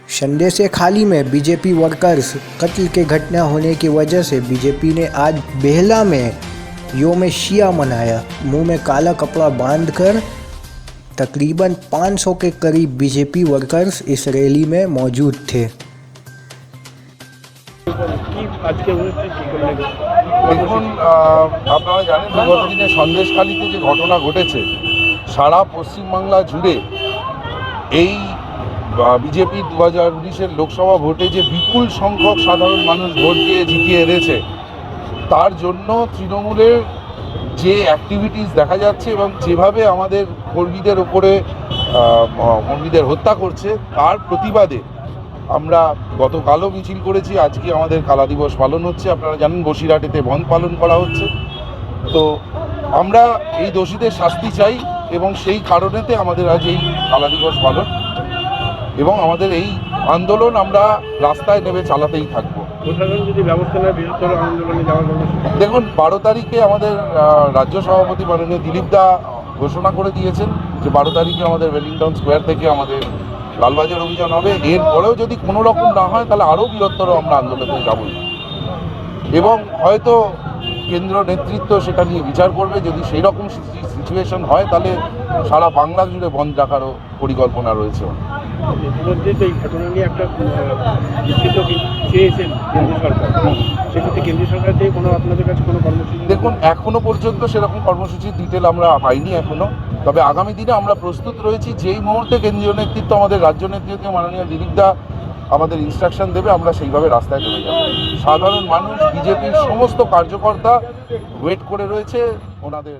Sunday से खाली में बीजेपी वर्कर्स कत्ल के घटना होने की वजह से बीजेपी ने आज बेहला में योम शिया मनाया। मुंह में काला कपड़ा बांधकर तकरीबन 500 के करीब बीजेपी वर्कर्स इस रैली में मौजूद थे। দেখুন, আপনারা জানেন বিগত দিনে সন্দেশখালীতে যে ঘটনা ঘটেছে, সারা পশ্চিমবাংলা জুড়ে এই বিজেপি 2019-এর লোকসভা ভোটে যে বিপুল সংখ্যক সাধারণ মানুষ ভোট দিয়ে জিতিয়ে এনেছে, তার জন্য তৃণমূলের যে অ্যাক্টিভিটিস দেখা যাচ্ছে এবং যেভাবে আমাদের কর্মীদের উপরে কর্মীদের হত্যা করছে, তার প্রতিবাদে আমরা গতকালও মিছিল করেছি। আজকে আমাদের কালা দিবস পালন হচ্ছে। আপনারা জানেন বসিরহাটেতে বন্ধ পালন করা হচ্ছে। তো আমরা এই দোষীদের শাস্তি চাই এবং সেই কারণেতে আমাদের আজ এই কালা দিবস পালন এবং আমাদের এই আন্দোলন আমরা রাস্তায় নেমে চালাতেই থাকবো। দেখুন, 12 তারিখে আমাদের রাজ্য সভাপতি মাননীয় দিলীপ দা ঘোষণা করে দিয়েছেন যে 12 তারিখে আমাদের ওয়েলিংটন স্কোয়ার থেকে আমাদের লালবাজার অভিযান হবে। এরপরেও যদি কোনো রকম না হয় তাহলে আরও বৃহত্তর আমরা আন্দোলনে যাবই এবং হয়তো কেন্দ্র নেতৃত্ব সেটা নিয়ে বিচার করবে। যদি সেই রকম সিচুয়েশন হয় তাহলে সারা বাংলা জুড়ে বন্ধ রাখারও পরিকল্পনা রয়েছে। দেখুন, এখনো পর্যন্ত সেরকম কর্মসূচির ডিটেল আমরা পাইনি এখনো, তবে আগামী দিনে আমরা প্রস্তুত রয়েছি। যেই মুহূর্তে কেন্দ্রীয় নেতৃত্ব আমাদের রাজ্য নেতৃত্ব মাননীয় দিলীপ দা আমাদের ইনস্ট্রাকশন দেবে, আমরা সেইভাবে রাস্তায় নেমে যাব। সাধারণ মানুষ, বিজেপির সমস্ত কার্যকর্তা ওয়েট করে রয়েছে ওনাদের